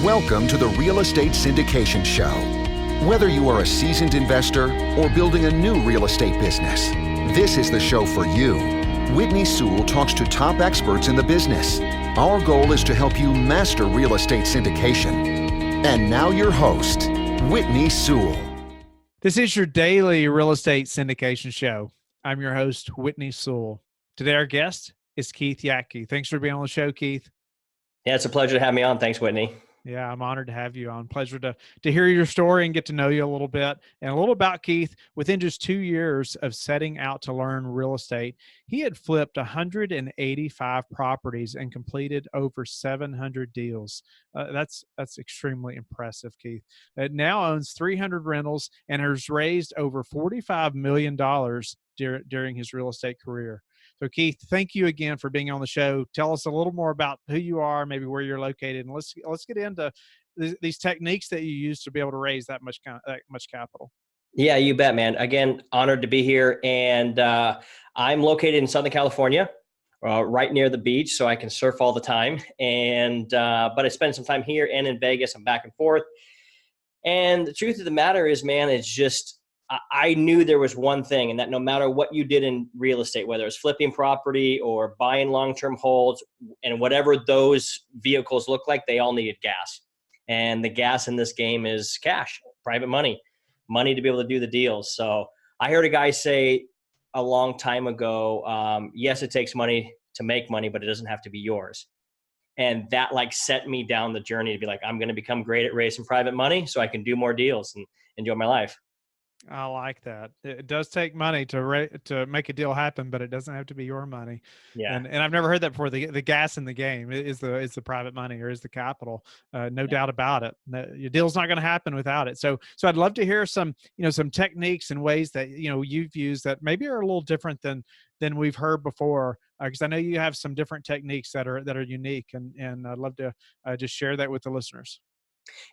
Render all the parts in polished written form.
Welcome to the Real Estate Syndication Show. Whether you are a seasoned investor or building a new real estate business, this is the show for you. Whitney Sewell talks to top experts in the business. Our goal is to help you master real estate syndication. And now your host, Whitney Sewell. This is your daily real estate syndication show. I'm your host, Whitney Sewell. Today, our guest is Keith Yackey. Thanks for being on the show, Keith. Yeah, it's a pleasure to have me on. Thanks, Whitney. Yeah, I'm honored to have you on. Pleasure to hear your story and get to know you a little bit. And a little about Keith. Within just 2 years of setting out to learn real estate, he had flipped 185 properties and completed over 700 deals. That's extremely impressive, Keith. Now owns 300 rentals and has raised over $45 million during his real estate career. So Keith, thank you again for being on the show. Tell us a little more about who you are, maybe where you're located, and let's get into these techniques that you use to be able to raise that much capital. Yeah, you bet, man. Again, honored to be here. And I'm located in Southern California, right near the beach, so I can surf all the time. And but I spend some time here and in Vegas. I'm back and forth. And the truth of the matter is, man, it's just I knew there was one thing, and that no matter what you did in real estate, whether it's flipping property or buying long-term holds and whatever those vehicles look like, they all needed gas. And the gas in this game is cash, private money to be able to do the deals. So I heard a guy say a long time ago, yes, it takes money to make money, but it doesn't have to be yours. And that set me down the journey to be like, I'm going to become great at raising private money so I can do more deals and enjoy my life. I like that. It does take money to make a deal happen, but it doesn't have to be your money. Yeah. And I've never heard that before. The gas in the game is the private money or is the capital. No doubt about it. Your deal's not going to happen without it. So I'd love to hear some techniques and ways that, you've used that maybe are a little different than we've heard before. Because I know you have some different techniques that are unique, and I'd love to just share that with the listeners.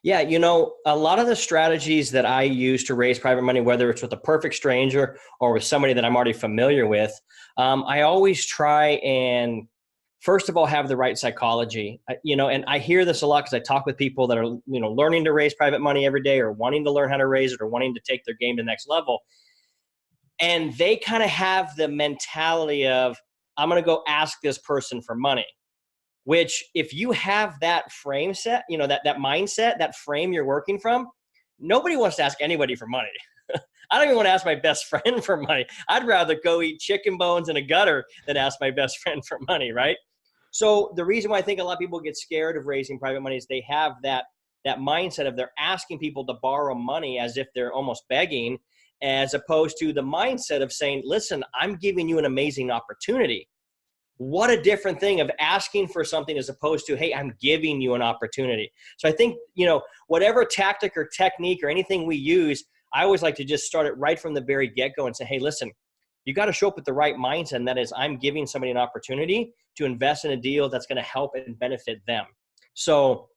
Yeah, a lot of the strategies that I use to raise private money, whether it's with a perfect stranger or with somebody that I'm already familiar with, I always try and, first of all, have the right psychology. And I hear this a lot because I talk with people that are, learning to raise private money every day or wanting to learn how to raise it or wanting to take their game to the next level. And they kind of have the mentality of, I'm going to go ask this person for money. Which, if you have that frame set, that mindset, that frame you're working from, nobody wants to ask anybody for money. I don't even want to ask my best friend for money. I'd rather go eat chicken bones in a gutter than ask my best friend for money, right? So the reason why I think a lot of people get scared of raising private money is they have that mindset of they're asking people to borrow money as if they're almost begging, as opposed to the mindset of saying, listen, I'm giving you an amazing opportunity. What a different thing of asking for something as opposed to, hey, I'm giving you an opportunity. So I think, whatever tactic or technique or anything we use, I always like to just start it right from the very get-go and say, hey, listen, you got to show up with the right mindset. And that is, I'm giving somebody an opportunity to invest in a deal that's going to help and benefit them. So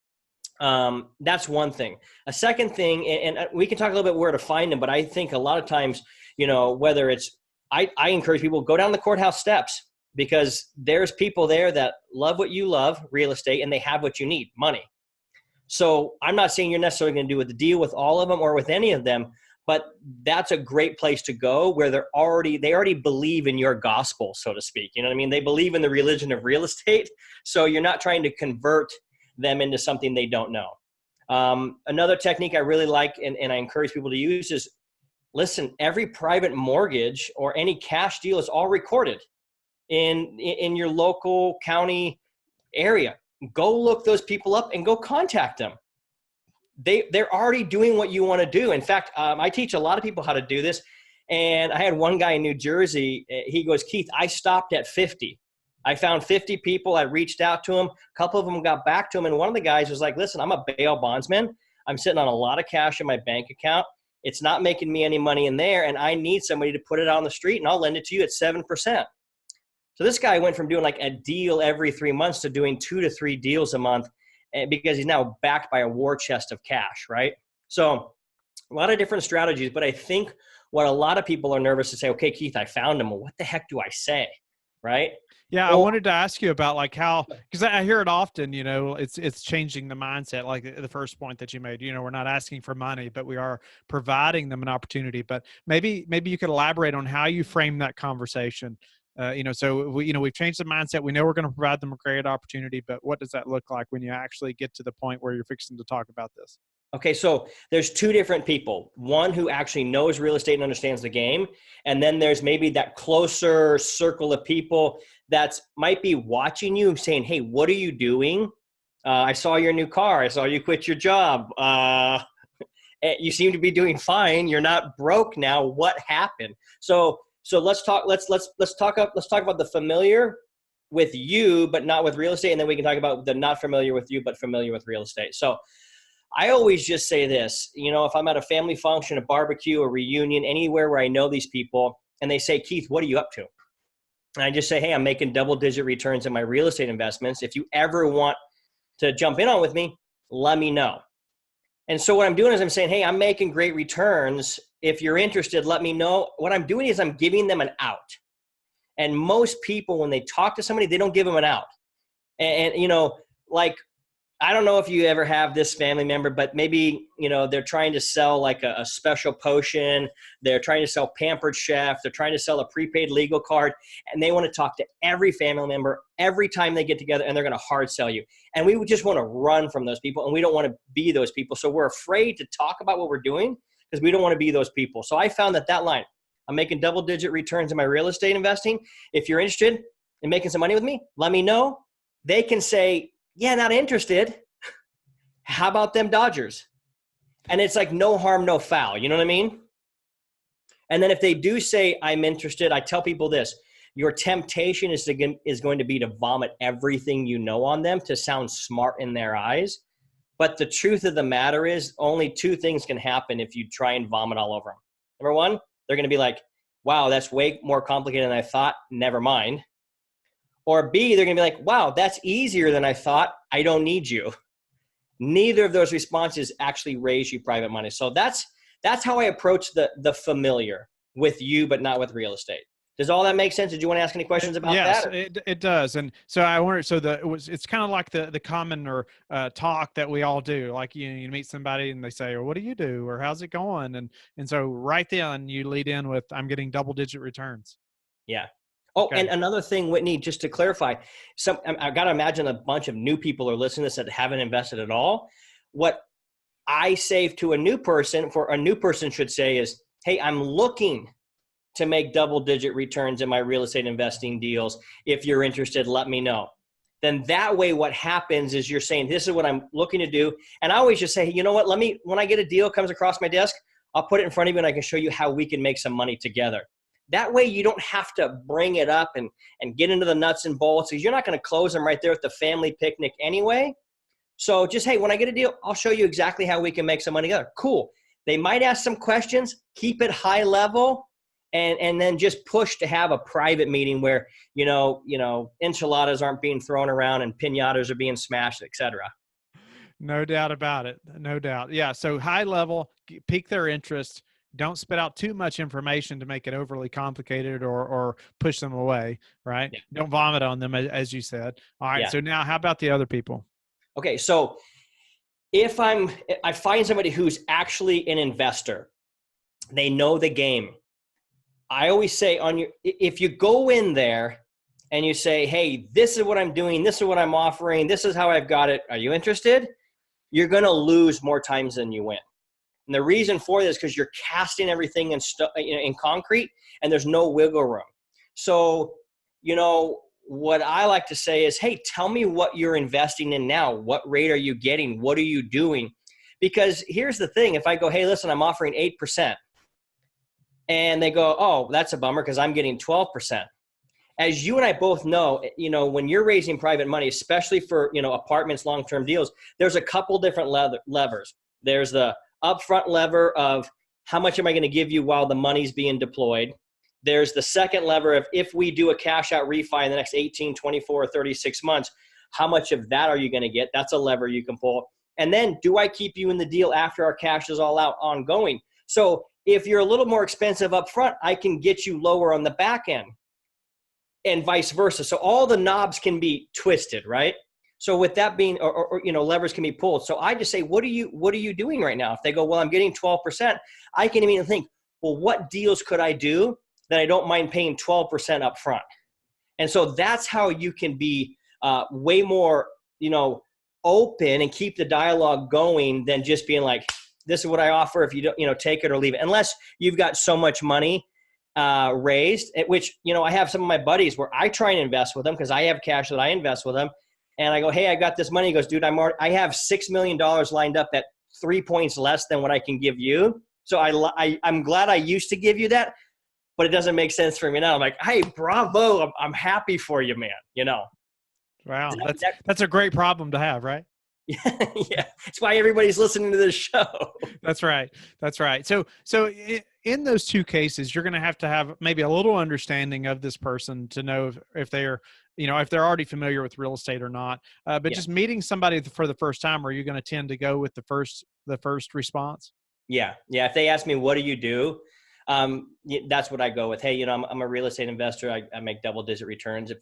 that's one thing. A second thing, and we can talk a little bit where to find them, but I think a lot of times, whether it's, I encourage people, go down the courthouse steps. Because there's people there that love what you love, real estate, and they have what you need, money. So I'm not saying you're necessarily going to do a deal with all of them or with any of them, but that's a great place to go where they already believe in your gospel, so to speak. You know what I mean? They believe in the religion of real estate. So you're not trying to convert them into something they don't know. Another technique I really like and I encourage people to use is, listen, every private mortgage or any cash deal is all recorded in your local county area. Go look those people up and go contact them. They're already doing what you want to do. In fact, I teach a lot of people how to do this. And I had one guy in New Jersey. He goes, Keith, I stopped at 50. I found 50 people. I reached out to them. A couple of them got back to him. And one of the guys was like, listen, I'm a bail bondsman. I'm sitting on a lot of cash in my bank account. It's not making me any money in there. And I need somebody to put it on the street and I'll lend it to you at 7%. So this guy went from doing a deal every 3 months to doing 2 to 3 deals a month because he's now backed by a war chest of cash, right? So a lot of different strategies, but I think what a lot of people are nervous to say, okay, Keith, I found him. Well, what the heck do I say, right? Yeah, I Or wanted to ask you about like how, because I hear it often, it's changing the mindset, like the first point that you made. We're not asking for money, but we are providing them an opportunity. But maybe you could elaborate on how you frame that conversation. So we've changed the mindset. We know we're going to provide them a great opportunity, but what does that look like when you actually get to the point where you're fixing to talk about this? Okay, so there's two different people. One who actually knows real estate and understands the game, and then there's maybe that closer circle of people that might be watching you saying, "Hey, what are you doing? I saw your new car. I saw you quit your job. You seem to be doing fine. You're not broke now. What happened?" So let's talk. Let's talk about the familiar with you, but not with real estate, and then we can talk about the not familiar with you, but familiar with real estate. So I always just say this, if I'm at a family function, a barbecue, a reunion, anywhere where I know these people, and they say, "Keith, what are you up to?" And I just say, "Hey, I'm making double-digit returns in my real estate investments. If you ever want to jump in on with me, let me know." And so what I'm doing is I'm saying, "Hey, I'm making great returns. If you're interested, let me know." What I'm doing is I'm giving them an out. And most people, when they talk to somebody, they don't give them an out. And like, I don't know if you ever have this family member, but maybe, they're trying to sell like a special potion. They're trying to sell Pampered Chef. They're trying to sell a prepaid legal card. And they want to talk to every family member every time they get together, and they're going to hard sell you. And we just want to run from those people, and we don't want to be those people. So we're afraid to talk about what we're doing because we don't want to be those people. So I found that line, I'm making double-digit returns in my real estate investing. If you're interested in making some money with me, let me know. They can say, "Yeah, not interested. How about them Dodgers?" And it's like no harm, no foul. You know what I mean? And then if they do say, "I'm interested," I tell people this: your temptation is going to be to vomit everything you know on them to sound smart in their eyes. But the truth of the matter is only two things can happen if you try and vomit all over them. Number one, they're going to be like, "Wow, that's way more complicated than I thought. Never mind." Or B, they're going to be like, "Wow, that's easier than I thought. I don't need you." Neither of those responses actually raise you private money. So that's how I approach the familiar with you, but not with real estate. Does all that make sense? Did you want to ask any questions about that? Yes, it does. And so I wonder, so it's kind of like the common or talk that we all do. Like you meet somebody and they say, "Well, what do you do?" or "How's it going?" And so right then you lead in with, "I'm getting double-digit returns." Yeah. Oh, Okay. and another thing, Whitney, just to clarify, I've got to imagine a bunch of new people are listening to this that haven't invested at all. What I say to a new person, should say is, "Hey, I'm looking to make double-digit returns in my real estate investing deals. If you're interested, let me know." Then that way what happens is you're saying, "This is what I'm looking to do." And I always just say, "You know what, when I get a deal comes across my desk, I'll put it in front of you and I can show you how we can make some money together." That way you don't have to bring it up and get into the nuts and bolts, because you're not going to close them right there at the family picnic anyway. So just, "Hey, when I get a deal, I'll show you exactly how we can make some money together." Cool. They might ask some questions, keep it high level, and then just push to have a private meeting where, enchiladas aren't being thrown around and piñatas are being smashed, etc. No doubt about it. No doubt. Yeah. So high level, pique their interest. Don't spit out too much information to make it overly complicated or push them away. Right. Yeah. Don't vomit on them, as you said. All right. Yeah. So now how about the other people? Okay. So if I find somebody who's actually an investor, they know the game. I always say if you go in there and you say, "Hey, this is what I'm doing. This is what I'm offering. This is how I've got it. Are you interested?" You're going to lose more times than you win. And the reason for this is because you're casting everything in concrete, and there's no wiggle room. So, what I like to say is, "Hey, tell me what you're investing in now. What rate are you getting? What are you doing?" Because here's the thing. If I go, "Hey, listen, I'm offering 8%. And they go, "Oh, that's a bummer because I'm getting 12%. As you and I both know, when you're raising private money, especially for, apartments, long-term deals, there's a couple different levers. There's the upfront lever of how much am I going to give you while the money's being deployed. There's the second lever of, if we do a cash out refi in the next 18, 24, or 36 months, how much of that are you going to get? That's a lever you can pull. And then, do I keep you in the deal after our cash is all out ongoing? So if you're a little more expensive up front, I can get you lower on the back end. and vice versa. So all the knobs can be twisted, right? So with that being, or levers can be pulled. So I just say, what are you doing right now? If they go, well, I'm getting 12%, I can immediately think, well, what deals could I do that I don't mind paying 12% up front? And so that's how you can be way more, open and keep the dialogue going than just being like, this is what I offer. If you don't, take it or leave it, unless you've got so much money raised, at which, I have some of my buddies where I try and invest with them because I have cash that I invest with them. And I go, hey, I got this money. He goes, dude, I have $6 million lined up at 3 points less than what I can give you. So I'm glad I used to give you that, but it doesn't make sense for me now. I'm like, hey, bravo. I'm happy for you, man. Wow. That's a great problem to have, right? Yeah. That's why everybody's listening to this show. That's right. So in those two cases, you're going to have maybe a little understanding of this person to know if they're, if they're already familiar with real estate or not. But just meeting somebody for the first time, are you going to tend to go with the first response? Yeah. If they ask me, what do you do? That's what I go with. Hey, I'm a real estate investor. I make double-digit returns.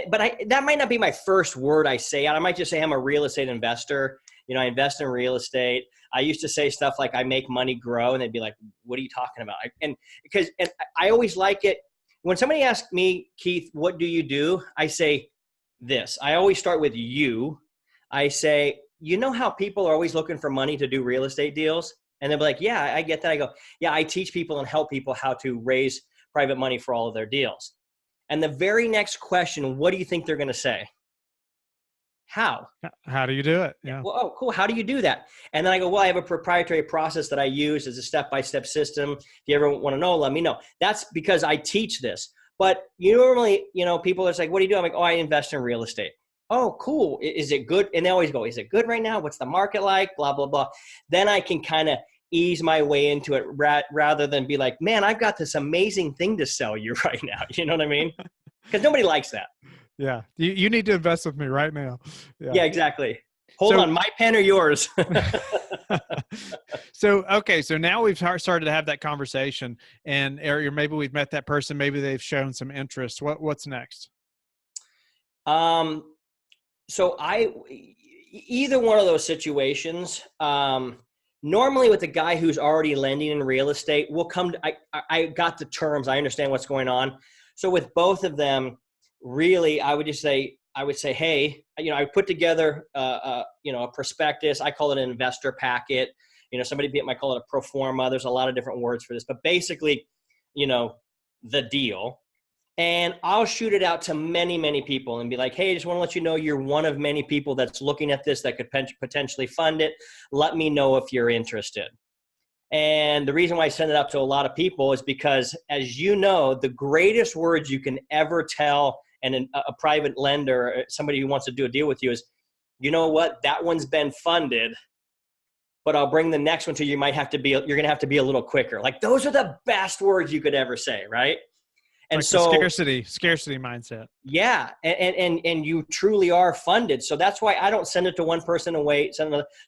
But that might not be my first word I say. I might just say I'm a real estate investor. I invest in real estate. I used to say stuff like I make money grow, and they'd be like, what are you talking about? And I always like it. When somebody asks me, Keith, what do you do? I say this. I always start with you. I say, how people are always looking for money to do real estate deals? And they'll be like, yeah, I get that. I go, yeah, I teach people and help people how to raise private money for all of their deals. And the very next question, what do you think they're going to say? How? How do you do it? Yeah. Well, oh, cool. How do you do that? And then I go, well, I have a proprietary process that I use as a step-by-step system. If you ever want to know, let me know. That's because I teach this. But normally, people are like, what do you do? I'm like, oh, I invest in real estate. Oh, cool. Is it good? And they always go, is it good right now? What's the market like? Blah, blah, blah. Then I can kind of ease my way into it rather than be like, man, I've got this amazing thing to sell you right now. You know what I mean? Because nobody likes that. Yeah. You need to invest with me right now. Yeah, exactly. Hold on, my pen or yours? So now we've started to have that conversation, or maybe we've met that person. Maybe they've shown some interest. What's next? So either one of those situations, normally with the guy who's already lending in real estate, we'll come to, I got the terms. I understand what's going on. So with both of them, really, I would say, hey, I put together, a prospectus. I call it an investor packet. Somebody might call it a pro forma. There's a lot of different words for this, but basically, the deal. And I'll shoot it out to many, many people and be like, hey, I just want to let you know you're one of many people that's looking at this that could potentially fund it. Let me know if you're interested. And the reason why I send it out to a lot of people is because, as you know, the greatest words you can ever tell a private lender, somebody who wants to do a deal with you, is, you know what, that one's been funded, but I'll bring the next one to you. You're going to have to be a little quicker. Like, those are the best words you could ever say, right? And like so scarcity mindset. Yeah. And you truly are funded. So that's why I don't send it to one person and wait.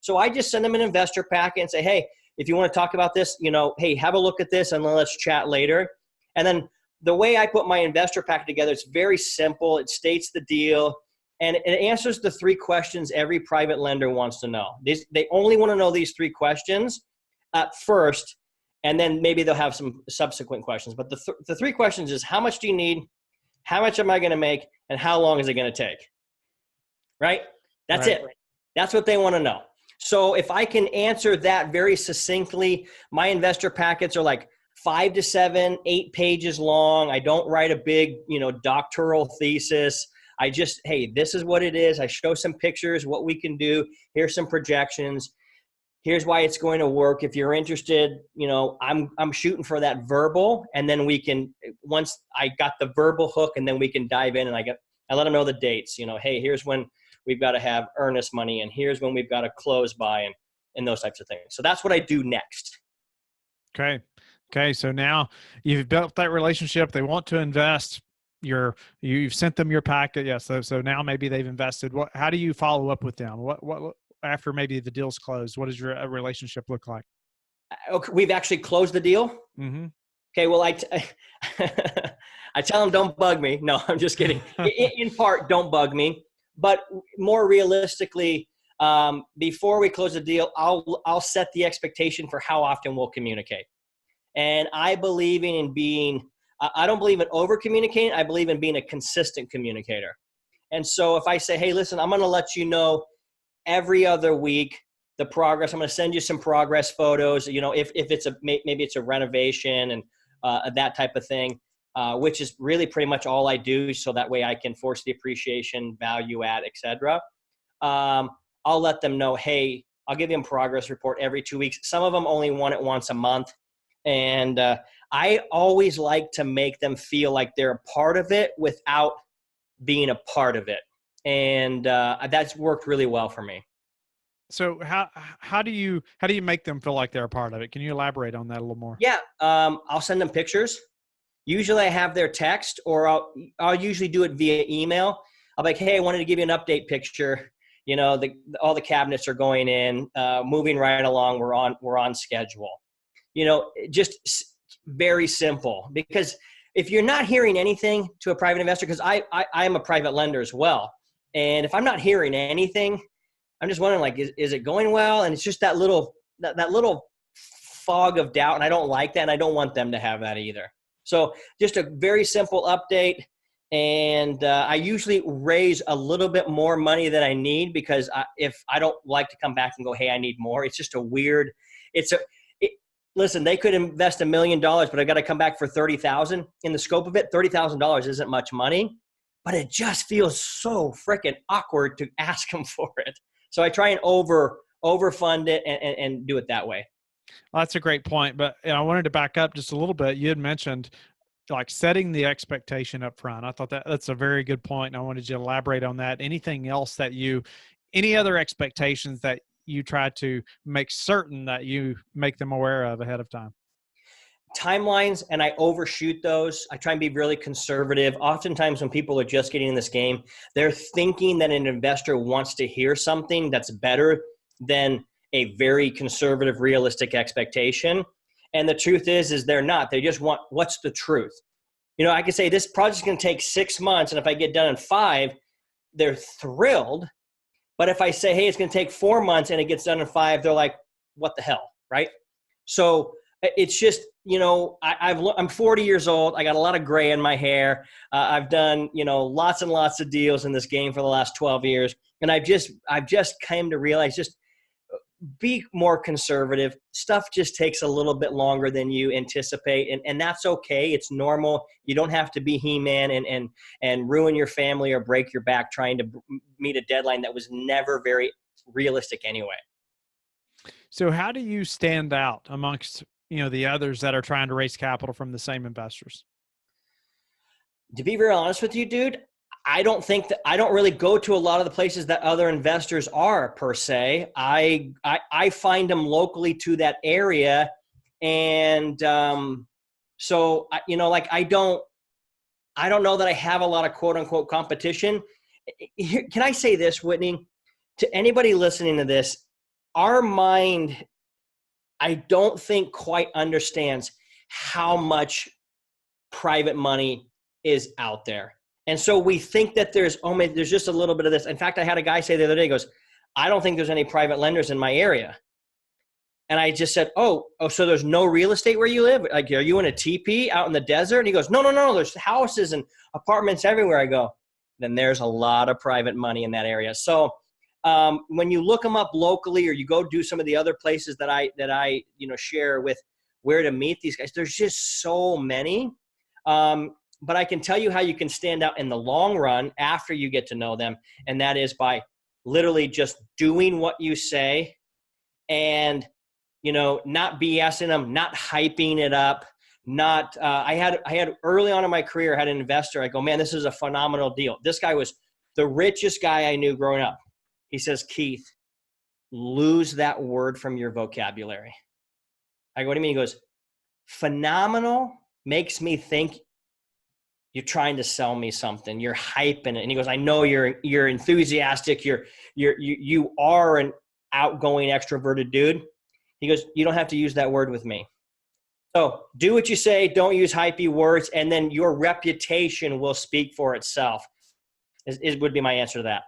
So I just send them an investor packet and say, hey, if you want to talk about this, hey, have a look at this and then let's chat later. And then the way I put my investor packet together, it's very simple. It states the deal and it answers the 3 questions every private lender wants to know. They only want to know these 3 questions at first. And then maybe they'll have some subsequent questions. But the 3 questions is, how much do you need? How much am I going to make? And how long is it going to take? Right? That's it. That's what they want to know. So if I can answer that very succinctly, my investor packets are like 5 to 7, 8 pages long. I don't write a big, doctoral thesis. I just, hey, this is what it is. I show some pictures, what we can do. Here's some projections. Here's why it's going to work. If you're interested, I'm shooting for that verbal. And then we can, once I got the verbal hook, and then we can dive in and I let them know the dates, hey, here's when we've got to have earnest money and here's when we've got to close by and those types of things. So that's what I do next. Okay. So now you've built that relationship. They want to invest. You've sent them your packet. Yes. So now maybe they've invested. How do you follow up with them? What after maybe the deal's closed, what does your relationship look like? Okay, we've actually closed the deal. Mm-hmm. Okay, well, I tell them don't bug me. No, I'm just kidding. In part, don't bug me. But more realistically, before we close the deal, I'll set the expectation for how often we'll communicate. And I believe in being, I don't believe in over communicating. I believe in being a consistent communicator. And so if I say, hey, listen, I'm going to let you know every other week the progress. I'm going to send you some progress photos. You know, if it's maybe it's a renovation and that type of thing, which is really pretty much all I do. So that way I can force the appreciation, value add, et cetera. I'll let them know, hey, I'll give them a progress report every 2 weeks. Some of them only want it once a month. And I always like to make them feel like they're a part of it without being a part of it. And that's worked really well for me. So how do you make them feel like they're a part of it? Can you elaborate on that a little more? Yeah. I'll send them pictures. Usually I have their text, or I'll usually do it via email. I'll be like, hey, I wanted to give you an update picture. You know, all the cabinets are going in, moving right along. We're on schedule. You know, just very simple. Because if you're not hearing anything to a private investor, because I am a private lender as well, and if I'm not hearing anything, I'm just wondering, like, is it going well? And it's just that little fog of doubt, and I don't like that, and I don't want them to have that either. So just a very simple update. And I usually raise a little bit more money than I need, because if I don't like to come back and go, hey, I need more. It's just a weird, listen, they could invest $1 million, but I got to come back for 30,000 in the scope of it. $30,000 isn't much money, but it just feels so freaking awkward to ask them for it. So I try and overfund it and do it that way. Well, that's a great point. But I wanted to back up just a little bit. You had mentioned like setting the expectation up front. I thought that's a very good point, and I wanted you to elaborate on that. Anything else any other expectations that you try to make certain that you make them aware of ahead of time? Timelines, and I overshoot those. I try and be really conservative. Oftentimes when people are just getting in this game, they're thinking that an investor wants to hear something that's better than a very conservative, realistic expectation. And the truth is they're not. They just want, what's the truth? You know, I can say this project's going to take 6 months, and if I get done in 5, they're thrilled. But if I say, hey, it's going to take 4 months and it gets done in 5, they're like, what the hell, right? So it's just, you know, I'm 40 years old. I got a lot of gray in my hair. I've done, you know, lots and lots of deals in this game for the last 12 years. And I've just come to realize, just be more conservative. Stuff just takes a little bit longer than you anticipate. And that's okay. It's normal. You don't have to be He-Man and ruin your family or break your back trying to meet a deadline that was never very realistic anyway. So how do you stand out amongst, you know, the others that are trying to raise capital from the same investors? To be very honest with you, dude, I don't really go to a lot of the places that other investors are per se. I find them locally to that area. And so, you know, like I don't know that I have a lot of quote unquote competition. Can I say this, Whitney, to anybody listening to this? Our mind, I don't think quite understands how much private money is out there. And so we think that there's just a little bit of this. In fact, I had a guy say the other day, he goes, I don't think there's any private lenders in my area. And I just said, oh, so there's no real estate where you live? Like, are you in a teepee out in the desert? And he goes, no, there's houses and apartments everywhere. I go, then there's a lot of private money in that area. So when you look them up locally, or you go do some of the other places that I you know, share with where to meet these guys, there's just so many. But I can tell you how you can stand out in the long run after you get to know them. And that is by literally just doing what you say, and, you know, not BSing them, not hyping it up, not, I had early on in my career, I had an investor. I go, man, this is a phenomenal deal. This guy was the richest guy I knew growing up. He says, Keith, lose that word from your vocabulary. I go, what do you mean? He goes, phenomenal makes me think you're trying to sell me something. You're hyping it. And he goes, I know you're enthusiastic. You are an outgoing, extroverted dude. He goes, you don't have to use that word with me. So do what you say, don't use hypey words, and then your reputation will speak for itself. It would be my answer to that.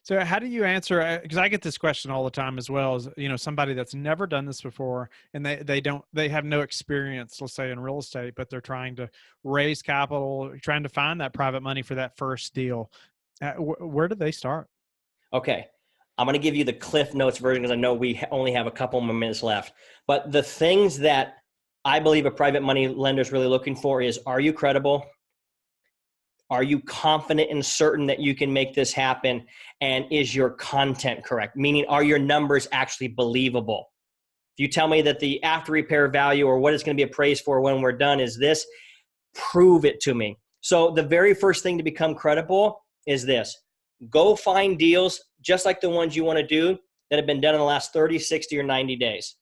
So how do you answer, because I get this question all the time as well, as somebody that's never done this before, and they have no experience, let's say in real estate, but they're trying to raise capital, trying to find that private money for that first deal. Where do they start? Okay. I'm going to give you the Cliff Notes version because I know we only have a couple more minutes left. But the things that I believe a private money lender is really looking for is, are you credible? Are you confident and certain that you can make this happen? And is your content correct? Meaning, are your numbers actually believable? If you tell me that the after repair value or what it's going to be appraised for when we're done is this, prove it to me. So the very first thing to become credible is this. Go find deals just like the ones you want to do that have been done in the last 30, 60, or 90 days.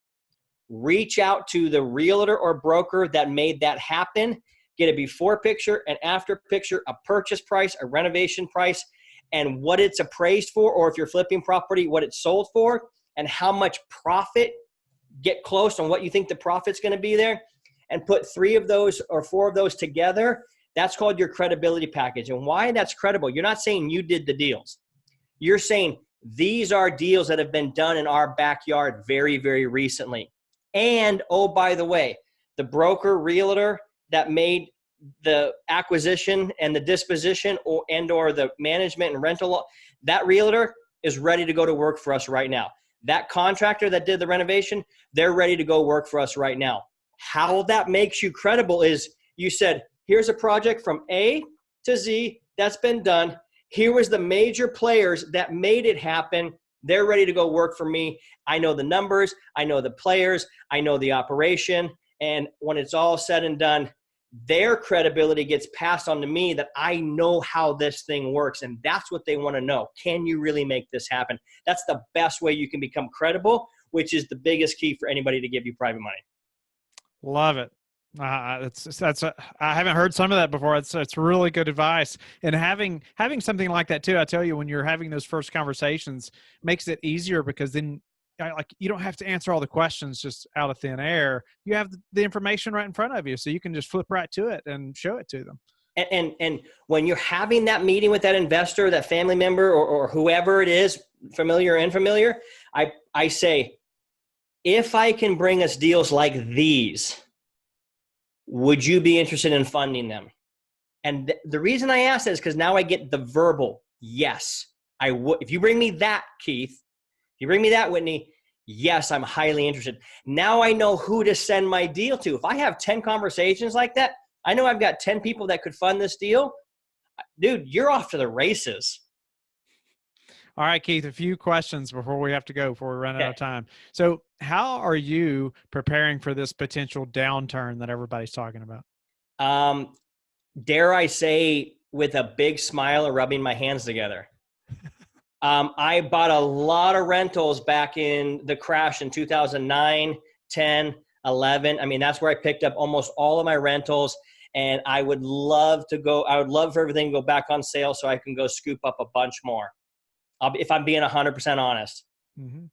Reach out to the realtor or broker that made that happen. Get a before picture, an after picture, a purchase price, a renovation price, and what it's appraised for, or if you're flipping property, what it's sold for, and how much profit. Get close on what you think the profit's going to be there, and put 3 of those or 4 of those together. That's called your credibility package. And why that's credible, you're not saying you did the deals. You're saying these are deals that have been done in our backyard very, very recently. And, oh, by the way, the broker, realtor that made the acquisition and the disposition or the management and rental, that realtor is ready to go to work for us right now. That contractor that did the renovation, they're ready to go work for us right now. How that makes you credible is you said, here's a project from A to Z that's been done. Here was the major players that made it happen. They're ready to go work for me. I know the numbers. I know the players. I know the operation. And when it's all said and done, their credibility gets passed on to me that I know how this thing works. And that's what they want to know. Can you really make this happen? That's the best way you can become credible, which is the biggest key for anybody to give you private money. Love it. I haven't heard some of that before. It's really good advice. And having something like that too, I tell you, when you're having those first conversations, makes it easier because then you don't have to answer all the questions just out of thin air. You have the information right in front of you, so you can just flip right to it and show it to them. And when you're having that meeting with that investor, that family member, or whoever it is, familiar or unfamiliar, I say, if I can bring us deals like these, would you be interested in funding them? And the reason I ask that is because now I get the verbal yes. I would. If you bring me that, Keith, if you bring me that, Whitney, yes, I'm highly interested. Now I know who to send my deal to. If I have 10 conversations like that, I know I've got 10 people that could fund this deal. Dude, you're off to the races. All right, Keith, a few questions before we have to go, before we run out of time. So how are you preparing for this potential downturn that everybody's talking about? Dare I say, with a big smile or rubbing my hands together. I bought a lot of rentals back in the crash in 2009, 10, 11. I mean, that's where I picked up almost all of my rentals. And I would love for everything to go back on sale so I can go scoop up a bunch more. If I'm being 100% honest. Mm-hmm.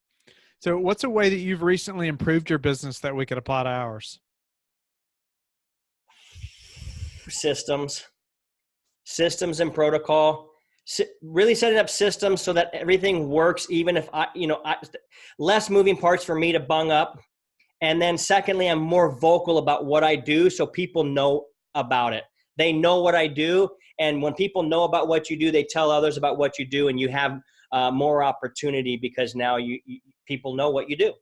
So what's a way that you've recently improved your business that we could apply to ours? Systems and protocol, really setting up systems so that everything works, even if less moving parts for me to bung up. And then secondly, I'm more vocal about what I do so people know about it. They know what I do. And when people know about what you do, they tell others about what you do, and you have more opportunity because now people know what you do.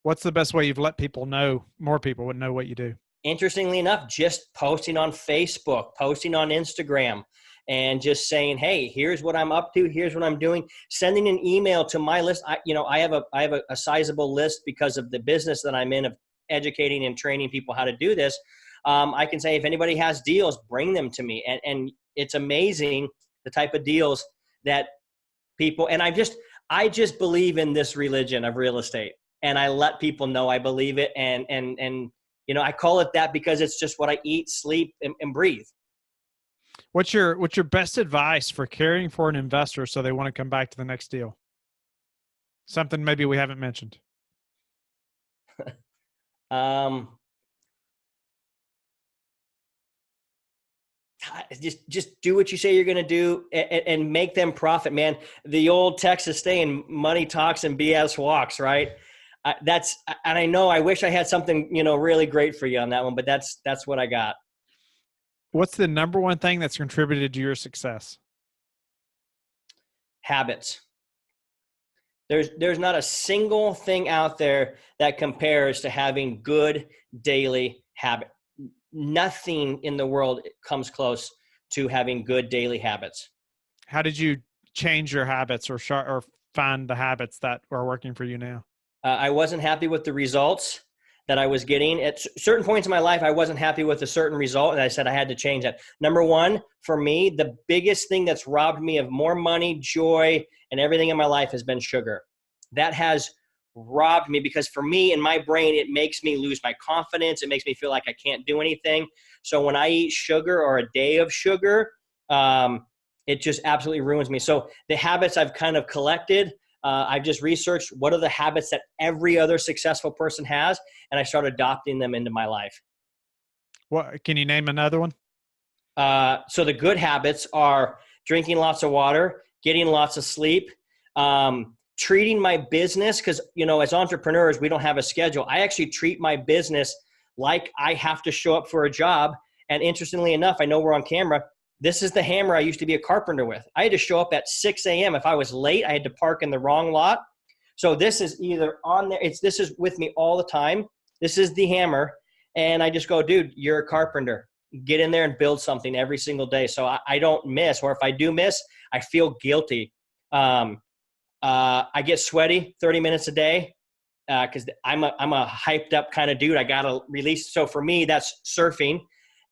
What's the best way you've let people know, more people would know what you do? Interestingly enough, just posting on Facebook, posting on Instagram, and just saying, hey, here's what I'm up to. Here's what I'm doing. Sending an email to my list. I have a sizable list because of the business that I'm in of educating and training people how to do this. I can say, if anybody has deals, bring them to me. And it's amazing the type of deals that people, and I just believe in this religion of real estate, and I let people know I believe it. And I call it that because it's just what I eat, sleep, and breathe. What's your best advice for caring for an investor so they want to come back to the next deal? Something maybe we haven't mentioned. just do what you say you're going to do and make them profit, man. The old Texas saying, money talks and BS walks, right? And I know I wish I had something, really great for you on that one, but that's what I got. What's the number one thing that's contributed to your success? Habits. There's not a single thing out there that compares to having good daily habit. Nothing in the world comes close to having good daily habits. How did you change your habits or find the habits that are working for you now? I wasn't happy with the results that I was getting. At certain points in my life, I wasn't happy with a certain result, and I said I had to change that. Number one, for me, the biggest thing that's robbed me of more money, joy, and everything in my life has been sugar. That has robbed me because for me, in my brain, it makes me lose my confidence. It makes me feel like I can't do anything. So when I eat sugar or a day of sugar, it just absolutely ruins me. So the habits I've kind of collected, I've just researched what are the habits that every other successful person has, and I started adopting them into my life. What can you name another one? So the good habits are drinking lots of water, getting lots of sleep, treating my business, because, as entrepreneurs, we don't have a schedule. I actually treat my business like I have to show up for a job. And interestingly enough, I know we're on camera. This is the hammer I used to be a carpenter with. I had to show up at 6 a.m. If I was late, I had to park in the wrong lot. So this is either on there. This is with me all the time. This is the hammer. And I just go, dude, you're a carpenter. Get in there and build something every single day. So I don't miss, or if I do miss, I feel guilty. I get sweaty 30 minutes a day because I'm a hyped up kind of dude. I got to release. So for me, that's surfing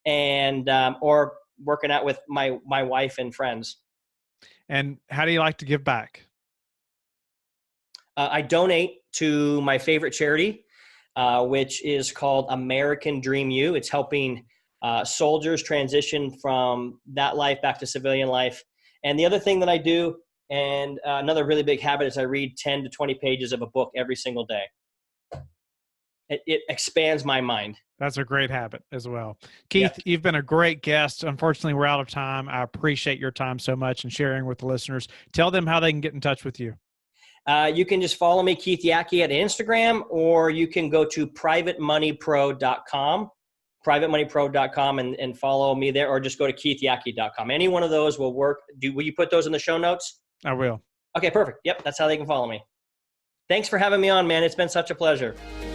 and or working out with my wife and friends. And how do you like to give back? I donate to my favorite charity, which is called American Dream U. It's helping soldiers transition from that life back to civilian life. And the other thing that I do, and another really big habit, is I read 10 to 20 pages of a book every single day. It expands my mind. That's a great habit as well. Keith, You've been a great guest. Unfortunately, we're out of time. I appreciate your time so much and sharing with the listeners. Tell them how they can get in touch with you. You can just follow me, Keith Yackey, at Instagram, or you can go to privatemoneypro.com, and follow me there, or just go to keithyackey.com. Any one of those will work. Will you put those in the show notes? I will. Okay, perfect. Yep, that's how they can follow me. Thanks for having me on, man. It's been such a pleasure.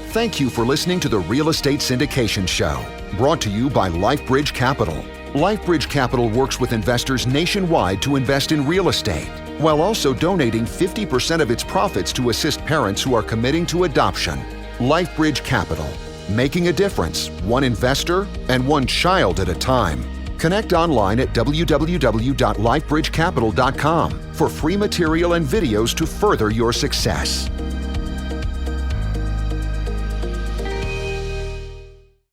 Thank you for listening to the Real Estate Syndication Show, brought to you by Life Bridge Capital. Life Bridge Capital works with investors nationwide to invest in real estate, while also donating 50% of its profits to assist parents who are committing to adoption. Life Bridge Capital, making a difference, one investor and one child at a time. Connect online at www.lifebridgecapital.com for free material and videos to further your success.